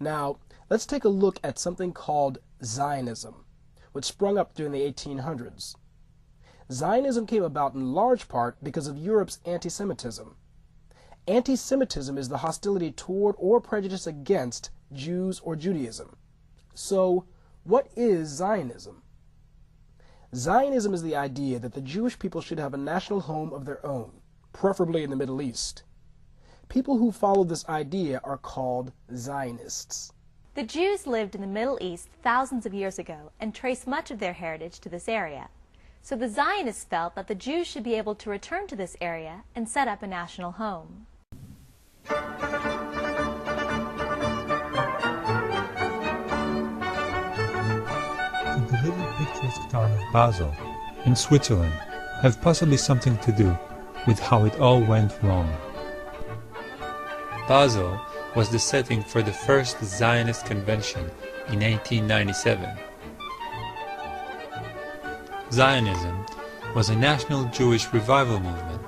Now, let's take a look at something called Zionism, which sprung up during the 1800s. Zionism came about in large part because of Europe's anti-Semitism. Anti-Semitism is the hostility toward or prejudice against Jews or Judaism. So, what is Zionism? Zionism is the idea that the Jewish people should have a national home of their own, preferably in the Middle East. People who follow this idea are called Zionists. The Jews lived in the Middle East thousands of years ago and trace much of their heritage to this area. So the Zionists felt that the Jews should be able to return to this area and set up a national home. The little picturesque town of Basel, in Switzerland, have possibly something to do with how it all went wrong. Basel was the setting for the first Zionist convention in 1897. Zionism was a national Jewish revival movement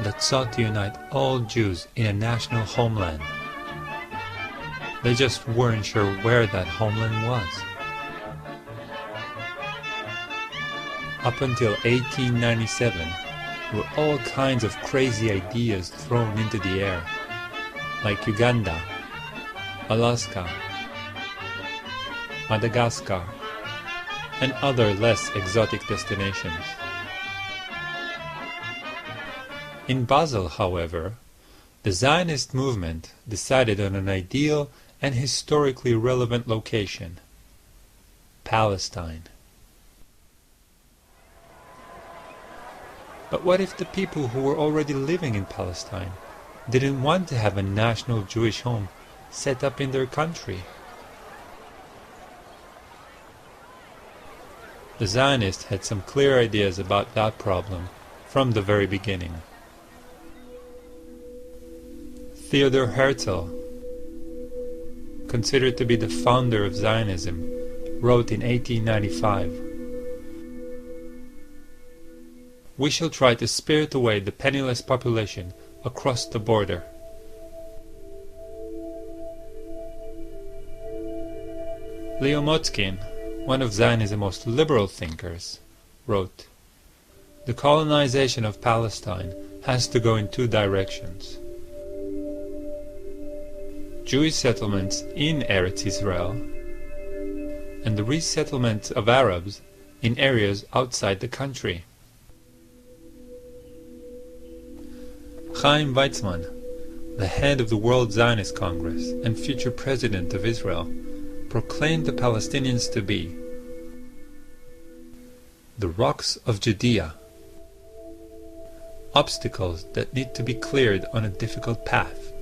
that sought to unite all Jews in a national homeland. They just weren't sure where that homeland was. Up until 1897, there were all kinds of crazy ideas thrown into the air, like Uganda, Alaska, Madagascar, and other less exotic destinations. In Basel, however, the Zionist movement decided on an ideal and historically relevant location: Palestine. But what if the people who were already living in Palestine didn't want to have a national Jewish home set up in their country? The Zionists had some clear ideas about that problem from the very beginning. Theodor Herzl, considered to be the founder of Zionism, wrote in 1895, "We shall try to spirit away the penniless population across the border." Leo Motzkin, one of Zionism's most liberal thinkers, wrote, "The colonization of Palestine has to go in two directions. Jewish settlements in Eretz Isreal, and the resettlement of Arabs in areas outside the country." Chaim Weizmann, the head of the World Zionist Congress and future president of Israel, proclaimed the Palestinians to be the rocks of Judea, obstacles that need to be cleared on a difficult path.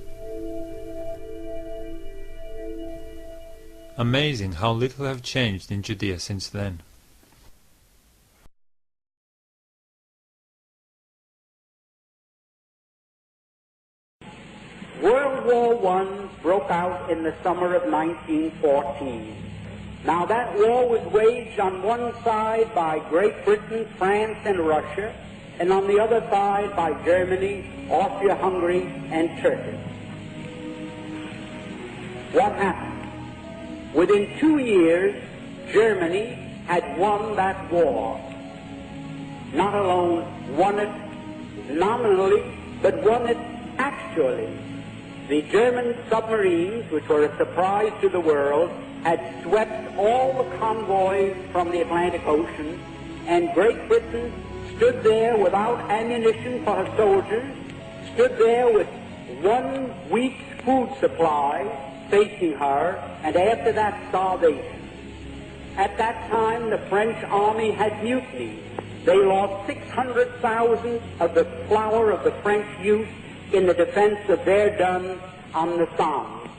Amazing how little have changed in Judea since then. World War I broke out in the summer of 1914. Now that war was waged on one side by Great Britain, France, and Russia, and on the other side by Germany, Austria-Hungary, and Turkey. What happened? Within 2 years, Germany had won that war. Not alone won it nominally, but won it actually. The German submarines, which were a surprise to the world, had swept all the convoys from the Atlantic Ocean, and Great Britain stood there without ammunition for her soldiers, stood there with 1 week's food supply facing her, and after that, starvation. At that time, the French army had mutinied. They lost 600,000 of the flower of the French youth in the defense of Verdun on the Somme.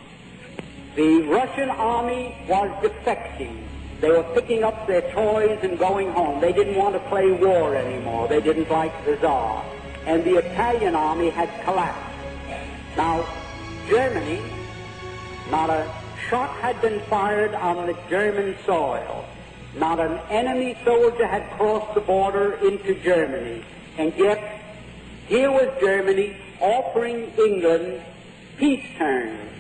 The Russian army was defecting. They were picking up their toys and going home. They didn't want to play war anymore. They didn't like the Tsar. And the Italian army had collapsed. Now, Germany, not a shot had been fired on the German soil. Not an enemy soldier had crossed the border into Germany. And yet, here was Germany offering England peace terms.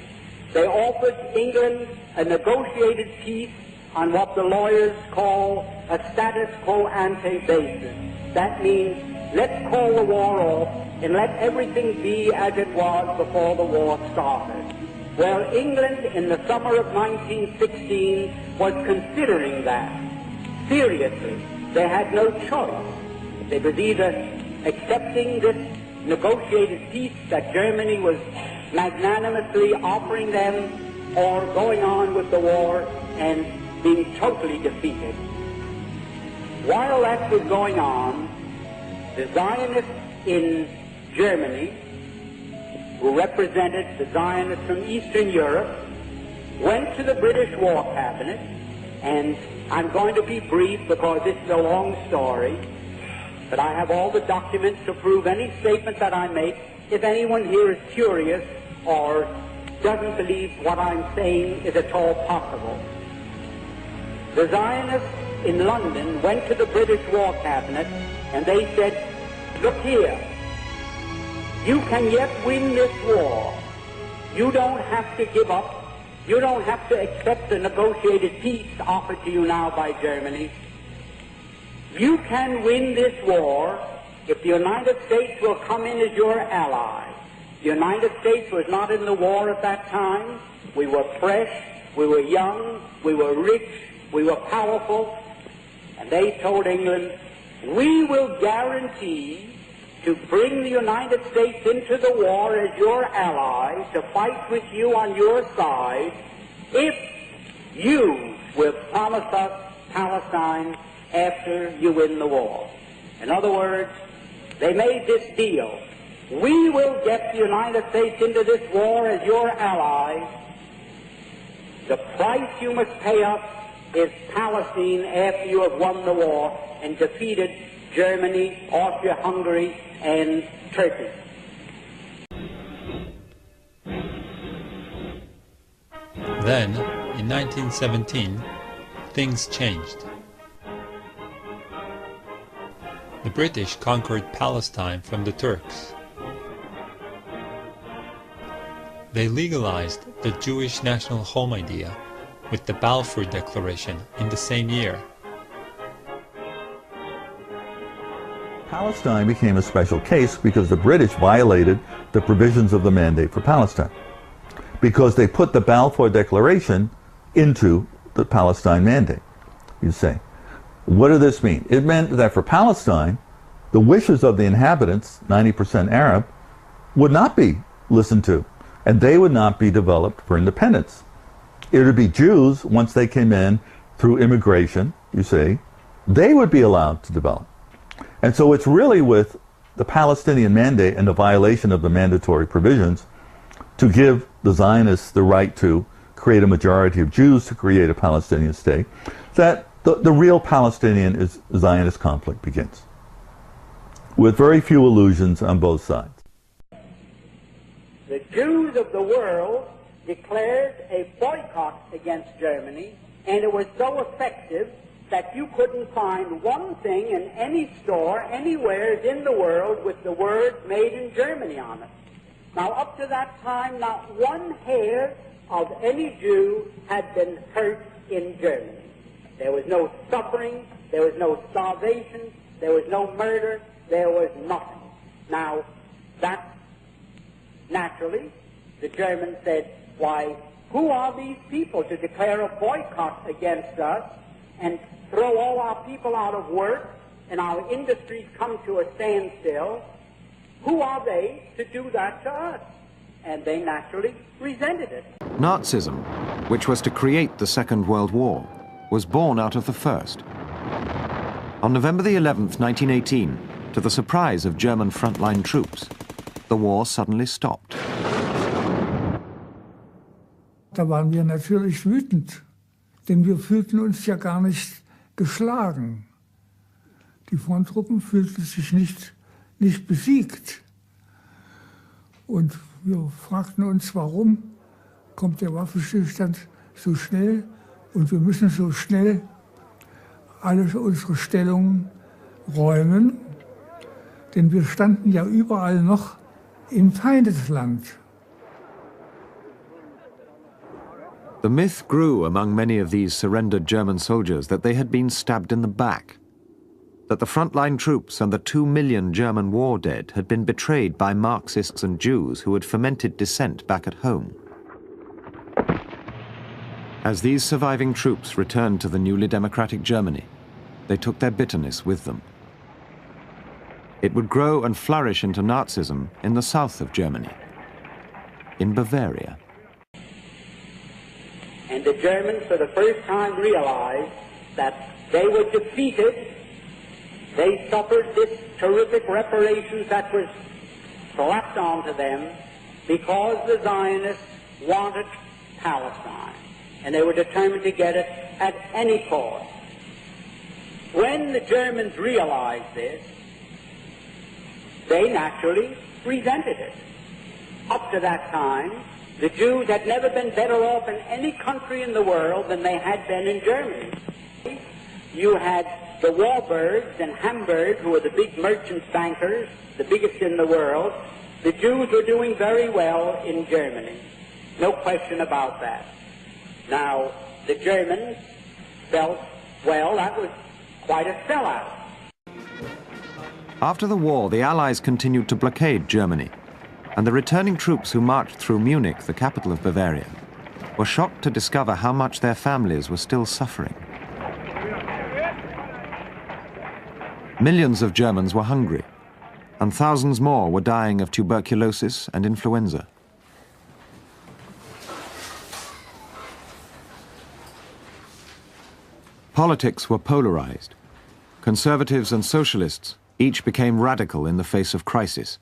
they offered England a negotiated peace on what the lawyers call a status quo ante basis. That means let's call the war off and let everything be as it was before the war started. Well, England in the summer of 1916 was considering that seriously. They had no choice. They was either accepting this negotiated peace that Germany was magnanimously offering them, or going on with the war and being totally defeated. While that was going on, the Zionists in Germany, who represented the Zionists from Eastern Europe, went to the British War Cabinet, and I'm going to be brief because this is a long story, but I have all the documents to prove any statement that I make. If anyone here is curious or doesn't believe what I'm saying is at all possible. The Zionists in London went to the British War Cabinet and they said, look here, you can yet win this war. You don't have to give up. You don't have to accept the negotiated peace offered to you now by Germany. You can win this war if the United States will come in as your ally. The United States was not in the war at that time. We were fresh, we were young, we were rich, we were powerful. And they told England, we will guarantee to bring the United States into the war as your ally, to fight with you on your side, if you will promise us Palestine after you win the war. In other words, they made this deal. We will get the United States into this war as your ally. The price you must pay us is Palestine after you have won the war and defeated Germany, Austria-Hungary, and Turkey. Then, in 1917, things changed. The British conquered Palestine from the Turks. They legalized the Jewish national home idea with the Balfour Declaration in the same year. Palestine became a special case because the British violated the provisions of the Mandate for Palestine, because they put the Balfour Declaration into the Palestine Mandate, you say. What did this mean? It meant that for Palestine, the wishes of the inhabitants, 90% Arab, would not be listened to, and they would not be developed for independence. It would be Jews, once they came in through immigration, you see, they would be allowed to develop. And so it's really with the Palestinian Mandate and the violation of the mandatory provisions to give the Zionists the right to create a majority of Jews to create a Palestinian state that the real Palestinian Zionist conflict begins, with very few illusions on both sides. The Jews of the world declared a boycott against Germany, and it was so effective that you couldn't find one thing in any store anywhere in the world with the words made in Germany on it. Now, up to that time, not one hair of any Jew had been hurt in Germany. There was no suffering, there was no starvation, there was no murder, there was nothing. Now, that, naturally, the Germans said, why, who are these people to declare a boycott against us and throw all our people out of work and our industries come to a standstill? Who are they to do that to us? And they naturally resented it. Nazism, which was to create the Second World War, was born out of the First. On November the 11th, 1918, to the surprise of German frontline troops, the war suddenly stopped. Da waren wir natürlich wütend, denn wir fühlten uns ja gar nicht geschlagen. Die Fronttruppen fühlten sich nicht besiegt. Und wir fragten uns, warum kommt der Waffenstillstand so schnell und wir müssen so schnell alle unsere Stellungen räumen, denn wir standen ja überall noch im Feindesland. The myth grew among many of these surrendered German soldiers that they had been stabbed in the back, that the frontline troops and the 2 million German war dead had been betrayed by Marxists and Jews who had fomented dissent back at home. As these surviving troops returned to the newly democratic Germany, they took their bitterness with them. It would grow and flourish into Nazism in the south of Germany, in Bavaria. And the Germans for the first time realized that they were defeated. They suffered this terrific reparations that was slapped onto them because the Zionists wanted Palestine, and they were determined to get it at any cost. When the Germans realized this, they naturally resented it. Up to that time, the Jews had never been better off in any country in the world than they had been in Germany. You had the Warburgs in Hamburg, who were the big merchant bankers, the biggest in the world. The Jews were doing very well in Germany. No question about that. Now, the Germans felt, well, that was quite a sellout. After the war, the Allies continued to blockade Germany, and the returning troops who marched through Munich, the capital of Bavaria, were shocked to discover how much their families were still suffering. Millions of Germans were hungry, and thousands more were dying of tuberculosis and influenza. Politics were polarized. Conservatives and socialists each became radical in the face of crisis.